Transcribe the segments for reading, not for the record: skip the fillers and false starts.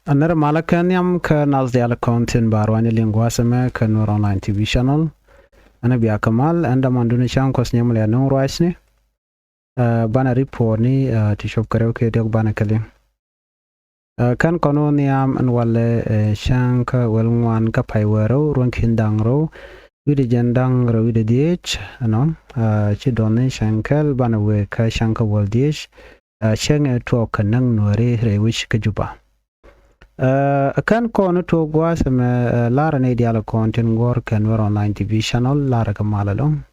Another Malakanyam ka Nazdial Contin Barwani Linguasame ka Nur Online TV channel. Anabia Kamal and Amandunisham Kosnyamlia no Rice Bana report ni Tishop Karaoke Dog Banakali. Kan Kononiam and Wale Shanka Welwan Kapaiwero, Runkindangro, with the Jendang with the DH, anon, Chidoni Shankal Banawe Ka Shanka Waldish, Shang Talk Nang Nore, which Kajuba. Kan kono to gwasam lara ne dialo content gor kan wer online TV channel lara kamala long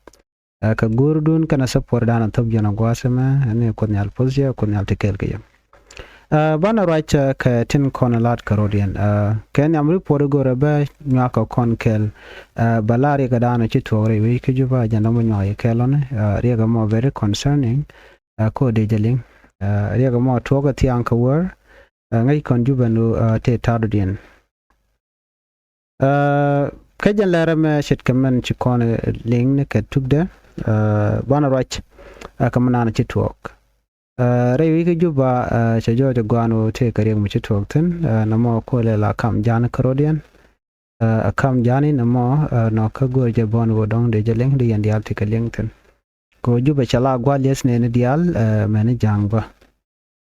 ka gurdun kana support dana top jana gwasam ne ko nyal pozia ko nyal tekel ke bana right ka tin kono lat karodian ken am report gore ba nyaka kon kel balari ga dana ci tore wi ke juba jana mo nyoy kelon riga mo very concerning ko de jeling riga mo to ga tiang ka wer ngay kon jubanu te tardien kajan larama shet kaman ci kon ling ne ka tugde bana roch kamana ci tok rewi ke juba ci jojo gwanu te kare mu ci tok ten namo ko le la kam jan karodian kam jani namo no ka gorje bon wodong de jeleng de yandi alti ka lingten ko juba chala gwales ne dial mane jangba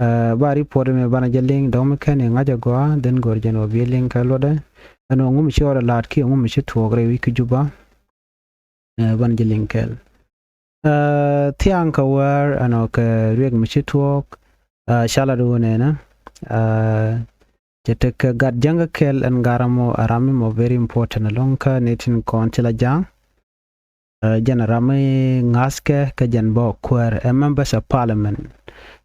bari pore me bana jaling dom kane ngaja goa den gorjen o biling kalode ano ngum shora lat ki ngum shi togre wi kujuba ban jaling kel tiang ka war ano ka reg mi shi tog shala do ne na jete ka gad janga kel en garamo arami mo very important lonka netin kontila jang jana rami ngaske ka janbo kwar members of parliament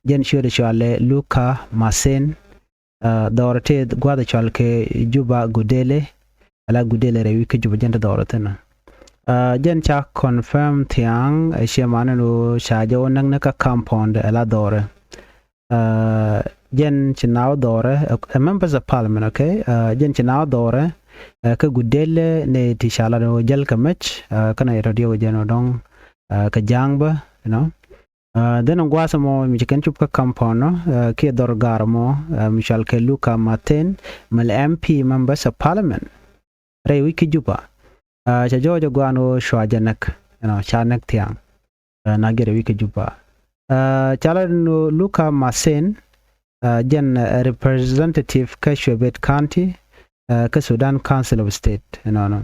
jen shure shale Luka Masen dorate gwada chalke juba gudele ala gudele rewi ke juba jenda doratena jen cha confirm tiang shemana no shajo nang naka compound ala dore jen chinaw dore members of parliament okay jen chinaw dore ka gudele ne tishala no jel kamach kana radio jeno dong ka jangba you know then on gwasamo mi chicken chup ka kampono ke dorgarmo michal ke Luka Maten mal MP members of parliament re wiki juba cha jojo gwano shwajanak you know chanak tiang na gere wiki juba chala no Luka Masen jen representative ka Shwebet County ka Sudan Council of State you know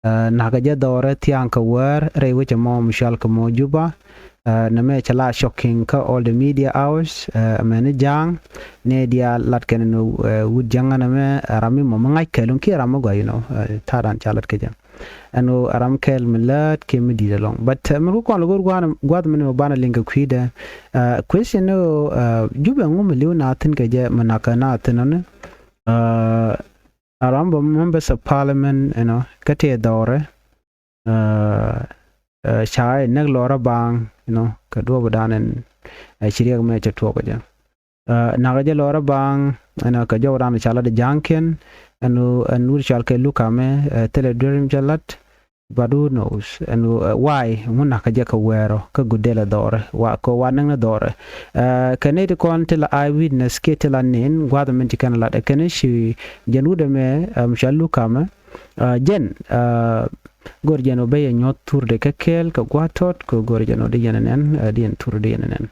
nagaja dore tiang ka wer re wichi mo michal ka mo juba name chala shocking ka all the media hours mane jang ne dia lat ken no wud jangana me rami mo mangai kelon ki ramo go you know taran chalat ke jang ano aram kel milat ke midi long but mo ko lo gwad me no bana linga kwida question no jube ngum liu na tin ke je manaka na tin aram members of parliament you know kate dore chai nag lora bang you know ka do badanen chiriya me cha to ja nagaje lora bang ana ka jawran chala de janken anu chal ke Luka me teledrim jalat badu knows why muna ka je ka wero ka gudela dore wa ko wanang na dore kane de kon tel I witness ke telanin gwada men kan la de kane shi janude me chal Luka me jen gorjano be nyot turde ka kel ka gwatot ko gorjano de yanen dien turde yanen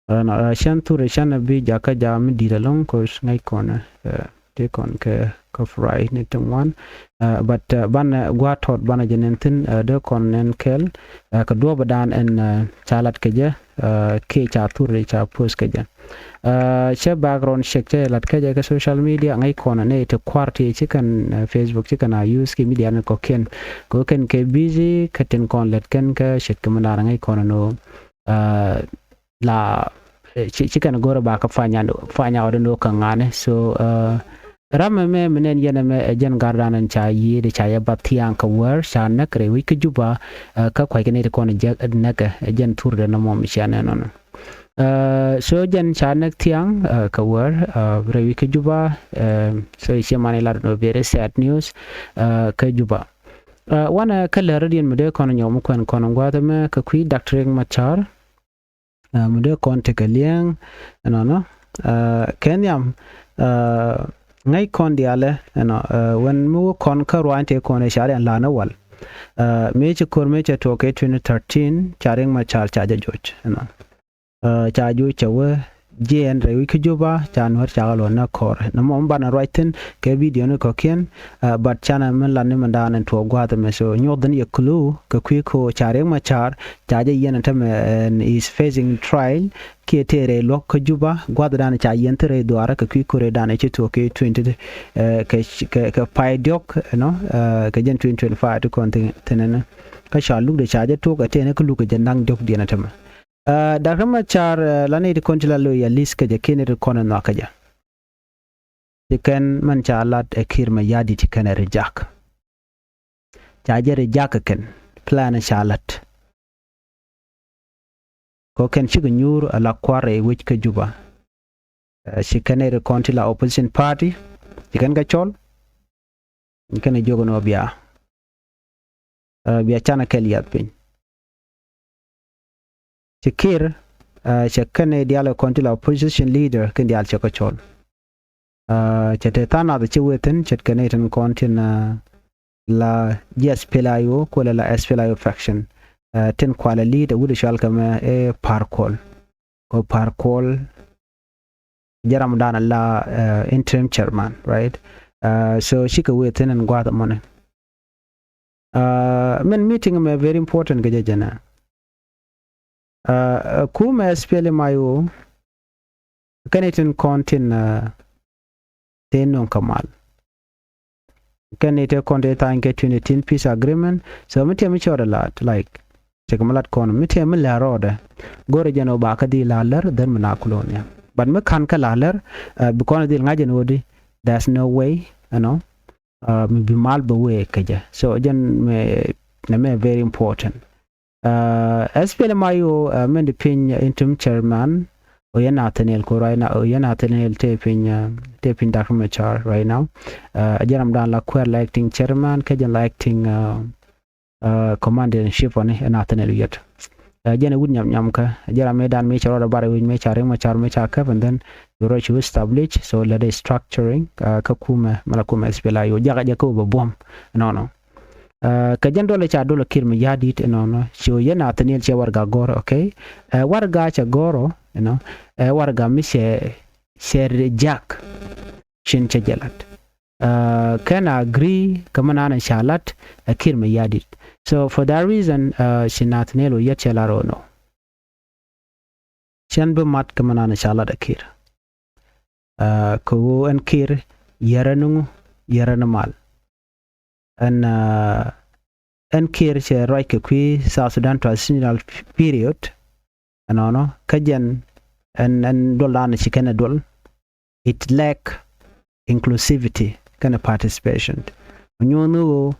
na shan turde shan bi jaka jam diralong ko ngai kona te kon ke ka fry ne tungwan but ban gwatot ban janentin de kon nen kel ka do badan en chalat ke je ke cha turde cha pos ke je che background check che lat ke je ka social media ngai kona ne te kwarti chikan Facebook chikan use ki media ne ko ken ke busy katen kon let ken ka shet ke manara ngai kona no la chikan gora ba ka fanya no kangane so rama me menen yana me jen gardanan cha yi de cha ya batian ka wer sha na kre wi ke juba ka kwai ke ne ko ne na ka jen turde na mom sha ne non so jen chanak tiang ka wer rewi ke juba so ishe mane la no very sad news ka juba wana kala radian mede kono nyom kon kono gwata me ka kui Dr. Machar mede kon te kaliang no kenyam ngai kon diale when mu kon ka ruante kon e share la na wal meche kor meche to ke 2013 charing ma char cha joj cha ju chawe jen re wiki juba chan war cha lo na kor na mo bana writing ke video ne ko ken but chana men la ne mandan to gwa de me so nyoden ye clue ka kwi ko charing ma char cha je yen ta me is facing trial ke tere lo ko juba gwa da na cha yen tere duara ka kwi ko re da ne to ke 20 ke pai diok ke jen 2025 to kon tenena ka sha lu de cha je to ka te ne ku lu ke jandang diok di na ta me Dr. Machar lani di kontila lo ya liska je kene ri kono no akaja. Tiken man cha alat ekir ma yadi tikene rejak. Chaje rejak ken plan cha alat. Ko ken chigu nyur ala kware which ke juba. Shikene ri kontila opposition party. Tiken ga chol. Tikene jogo no biya. Biya chana keliyat pin. Chikir chakane dialo kontila opposition leader ken dial chakachol chate tana de chiweten chatkane tan kontin la SPLIO ko la SPLIO faction ten kwala leader wudu shalkama e parkol ko parkol jaram dana la interim chairman right so shika weten and gwada money men meeting me very important gajana kuma SPL mayo kanetin kontin tenon kamal kanete konte tanke 2010 peace agreement so mite mi chora lat like chekamalat kon mite mi la roda gore jano ba kadi lalar dan mana kolonia but me kan ka lalar because dil ngajen wodi there's no way mi bi mal ba we kaja so jen me very important SPL mayo men the pin interim chairman oyana Nathaniel ko right now oyana Nathaniel taping Dr. Machar right now ajaram dan la queer electing chairman kajan electing commander in chief on Nathaniel yet jene wud nyam ka ajaram medan me charo bare wud me charing Machar me chaka and then we to establish so let the structuring ka kuma malakuma SPL ayo jaga jako bom no ka jandole cha dole kirmi yadit cho yana Nathaniel che warga goro okay warga cha goro warga mi share jack shin cha jalat can agree kama na shalat kirmi yadit so for that reason shin Nathaniel yet chalaro no shan be mat kama na shalat akir ko en kir yaranu mal and kir che right kwi South Sudan transitional period kajan and dolan chikena dol it lack inclusivity kana participation nyonu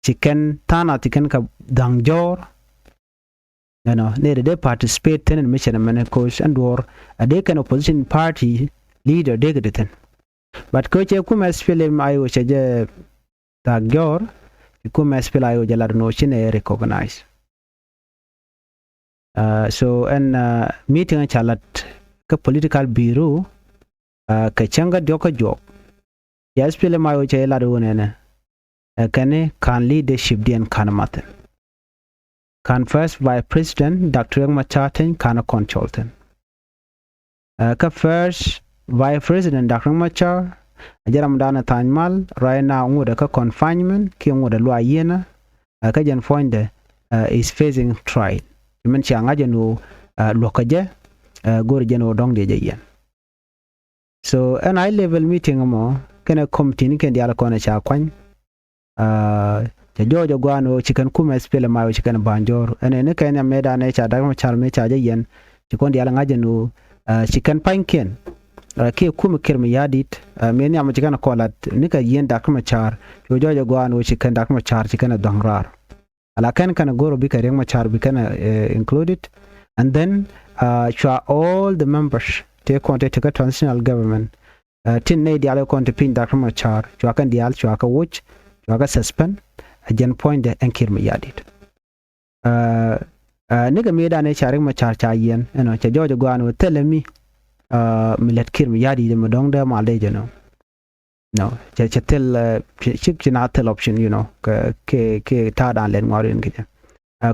chicken tana chicken ka dangjor ne de participate ten mission man coach and or they can opposition party leader de geten but coach kuma film ayo cheje dangjor kuma SPL ayo jalar no chine recognize so and meeting chalat ka political bureau ka changa doka job ya SPL mayo chala do nene kane kan leadership dian kan maten kan first vice president Dr. Machaten kan consultant ka first vice president Dr. Machar ajaram dana tanmal right now ngoda ka confinement ki ngoda lo ayena ka jan fonde is facing trial men changa jeno lokaje gor jeno dong de jayen so an high level meeting mo kana committee ken diala kona cha kwan jojo gwano chikan kuma SPL mayo chikan banjor ene ne kanya meda ne cha dagma char me cha jayen chikon diala ngajeno chikan panken ke kuma kirmi yadit men ya mujigana kolat nika yen Dr. Machar jojo gwano chikan Dr. Machar chikan dongrar ala kan kana goro bi kare Machar bi kana included and then all the members take contact to transitional government tin ne dialo konti pin Dr. Machar kan dial ka watch ka suspend agen point de enkirmi yadit niga meda ne charing Machar cha yen cha jojo gwano telemi milet kirmi yadi de modong de malde jeno no chatel chik chinatel option ke ta dan len ngorin ke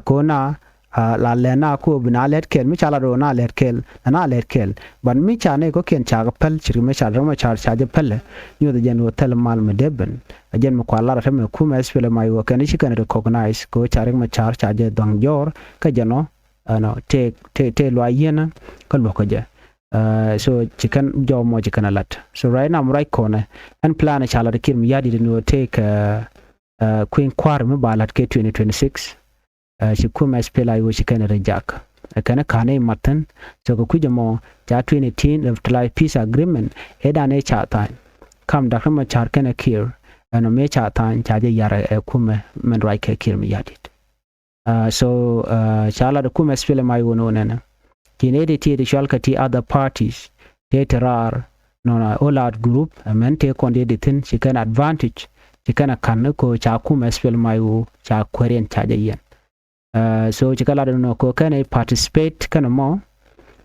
kona la lena ko bina let kel mi chala ro na let kel ban mi chane ko ken cha pel chiri me cha ro ma cha je pel nyu de jen hotel mal me deben jen mo kwala ra me ku me spele mai wo ken shi kan recognize ko cha ma cha je dong jor ka jano no te lo ayena ko lo ko je so chicken jo mo chicken alat so right now I'm right corner and plan a chala de kim yadi de no take queen kwar me balat ke 2026 shi kuma spela yo chicken rejak kana kane matan so ko kujamo ja 2010 of the peace agreement eda ne cha tan kam da kama char kana kir no me cha tan cha je yara kuma men right ke kir me yadi so chala de kuma spela mai wono nena kinede ti de shalkati other parties teterar nona all out group amen te konde de tin chicken advantage chicken kan ko cha kuma spell mayu cha kweren cha jayen so chikala no ko can participate kana mo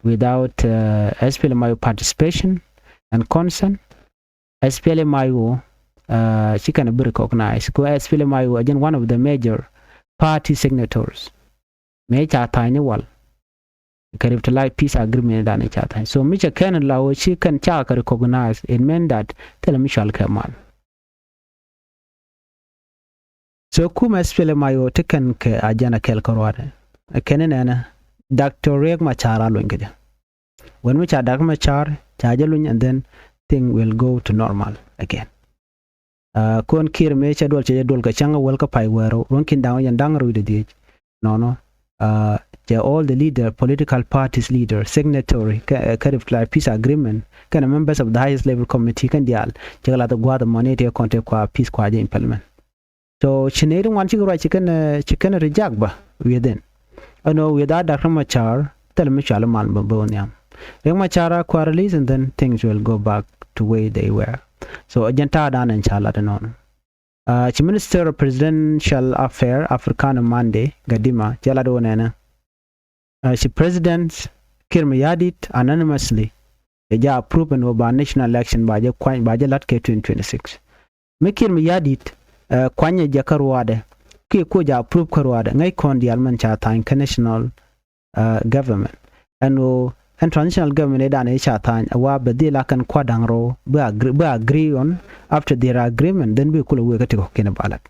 without spell mayu participation and consent spell mayu chicken be recognized ko spell mayu again one of the major party signatories me cha tiny wal Karibtalai peace agreement dane chata so micha ken lawo chi kan cha ka recognize it meant that tell me shall come on so kuma spele mayo teken ke ajana kel korwade kenena Dr. Riek Machar lo ngede when we cha Dr. Machar chajaluny and then thing will go to normal again kon kir me cha dol ka changa wel ka pai wero ron kin dawo yan dangro de no all the political parties leader, signatory, peace agreement, kind of members of the highest level committee can deal. Chegala the guada money to contact kwa peace kwa implement. So chinering one chicken reject ba within. I know without Dr. Machar, tell me Shalaman Baboniam. Riek Machar kwa release and then things will go back to where they were. So agenta dan and chala non. Minister of Presidential Affairs African Monday Gadima Jalado Nena. She President Kirmayadit anonymously ja approved an over national election by lat ke 2026. Me Kirmayadit kwanye jakarwade ke ko ja approve karwade ngai kon di alman cha tan national government and transitional government eda ne cha tan wa bedila kan kwadangro be agree on after their agreement then be kula we ka tiko ken balat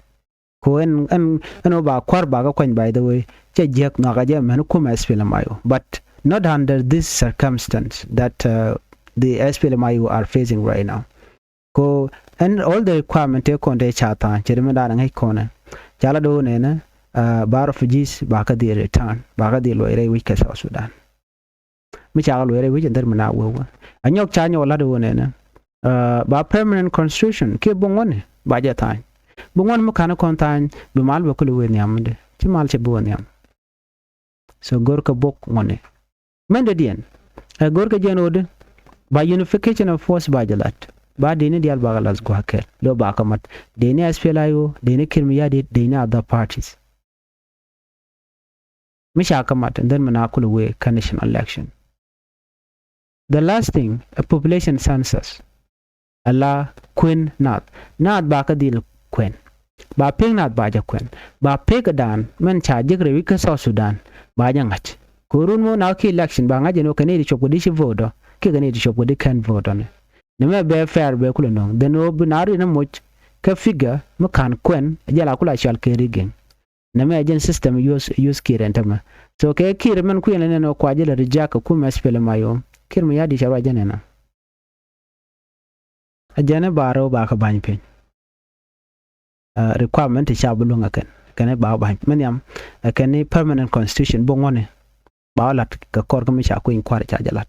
ko en ba kwar ba ga kwan by the way che jek na ga je men kuma SPLMIO but not under this circumstance that the SPLMIO are facing right now ko and all the requirement e kon de chata chirme da ngai kona jala do ne na ba refugees ba ka di return ba ka di lo ere wi ka South Sudan mi cha lo ere wi ndar mana wo anyok cha nyo la do ne na ba permanent constitution ke bongone ba ja tan bungon mo kana kontan be mal ba kulu wen yamde ci mal ci bon yam so gor ka bok ngone mende dien gor ka jenode ba unification of force ba jalat ba dini dial ba galas go hakel lo ba kamat dini SPLIO dini kirmiya dini other parties misha kamat and then mana kulu we national election the last thing a population census Allah queen not ba ka dil kwen ba ping nat ba ja kwen ba pe ka dan men cha jigre wi ka South Sudan ba ja ngach kurun mo na ki election ba ngaje no kanedi chop di shi vodo ki kanedi chop di kan vodo ne me be fair be kulo no de no binari na moch ka figa mo kan kwen jala kula shal ke rigen ne me agen system use kirenta ma so ke kir men ku ne no kwa jela rijaka ku me spele mayo kir mo yadi shawa janena ajana baro ba ka ban pe requirement cha bulunga kan ba ba manyam kan permanent constitution bongone ba lat ka kor ka mi cha ko in kwar cha jalat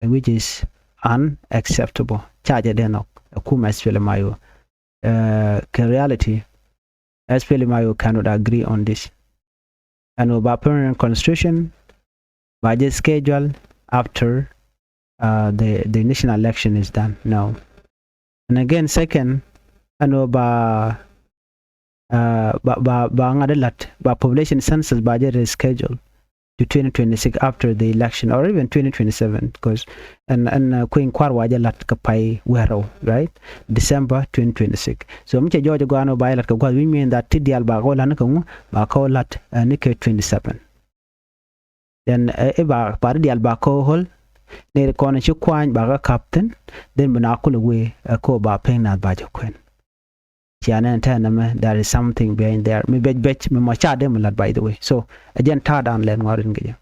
which is unacceptable cha ja denok ku masfele mayo reality SPLM mayo cannot agree on this and about permanent constitution by the schedule after the national election is done now and again second ano ba ngadalat ba population census ba je schedule to 2026 after the election, or even 2027, because and Queen Kwarwaja lat kapai wero, right? December 2026. So mche George Guano by lat kwa we mean that tidial ba ko lan ko ba ko lat nike 27. Then ba dial ba ko hol ne ko na chi kwan ba captain, then banakul we ko ba peng na ba jokwen. There is something behind there. Me bet me macha dem lat, by the way. So again third and len warin gaya.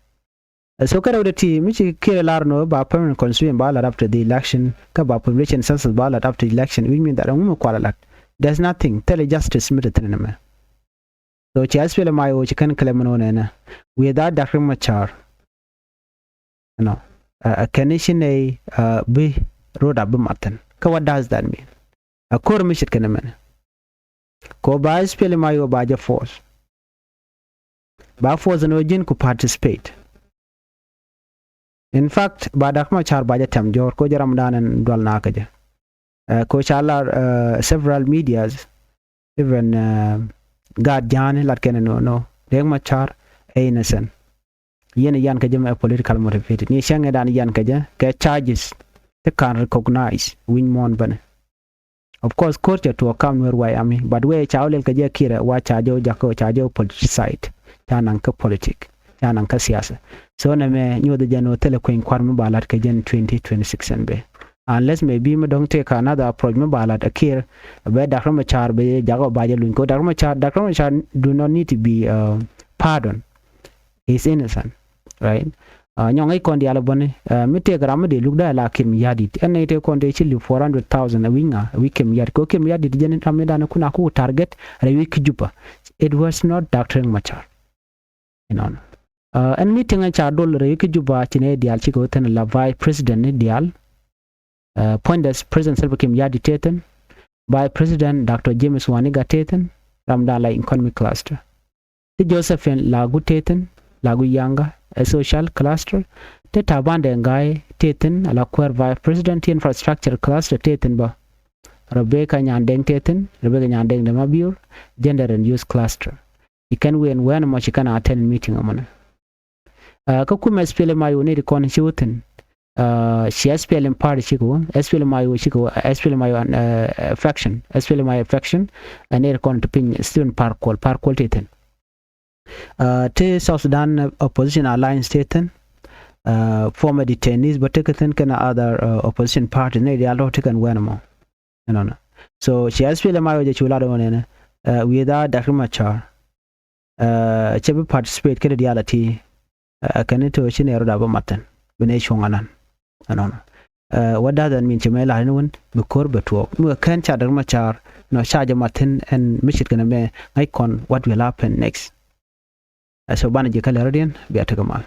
So kada the team which kira larno ba permanent constituent ballot after the election ka ba population census ballot after the election, we mean that kwala lat. There's nothing. Tell justice mit tinema. So chas fele mayo chikan kalemono na without Dr. Machar. No. A condition be road up matan. Ka what does that mean? A core mission kenemen. Ko ba spele mayo ba ja force. Ba force no jin ku participate. In fact, ba Dr. Machar ba ja tam jor ko jaram danan dwal nakaja. Ko chala several medias even God Jan lat ken no Deng Machar innocent. Yen yan kaja political motivated. Ni shanga dan yan kaja ka charges they can recognize win mon ban. Of course, court to account where why ami, but we chawlel kaja kira wa chajo jako chajo politicide. Chanang ka politic. Chanang ka siyasa. So na me nyo de jano tele ko inquire balat kaja 2026 and be. Unless maybe me don't take another approach me balat akir be Dr. Machar be jago baje lunko Dr. Machar do not need to be pardoned. He's innocent, right? Nyong ai kon diala bone mi te gram de lugda la kim yadi en te kon de chili 400,000 a winga we kim yadi ko kim yadi jenen tameda na kuna ku target re week juba. It was not Dr. Machar, you know. And meeting a cha dol re week juba chine dial chiko ten la vice president ni dial point as President Salva Kim yadi teten by President Dr. James Waniga teten ramdala economic cluster. The Josephine lagu teten lagu yanga a social cluster te tabande ngai teten ala kwer vice president infrastructure cluster teten ba Rebecca Nyandeng teten Rebecca Nyandeng de Mabur gender and youth cluster. You can win when much you can attend meeting amana ka kuma spele mayo ne kon shuten she spele party chiko spele mayo chiko spele mayo faction spele mayo faction and ne kon to pin student park call teten te South Sudan opposition alliance taken former detainees but taken kana other opposition party ne dia lo taken wenamo no so she has feel mayo je chula do ne without Dr. Machar chebe participate kada diality kan to shine roda ba matan bene shonganan no what does that mean chemela hanun bukor beto mu kan cha Dr. Machar no shaja matin and mishit kana me icon what will happen next. So bana je kala radian biya ta gama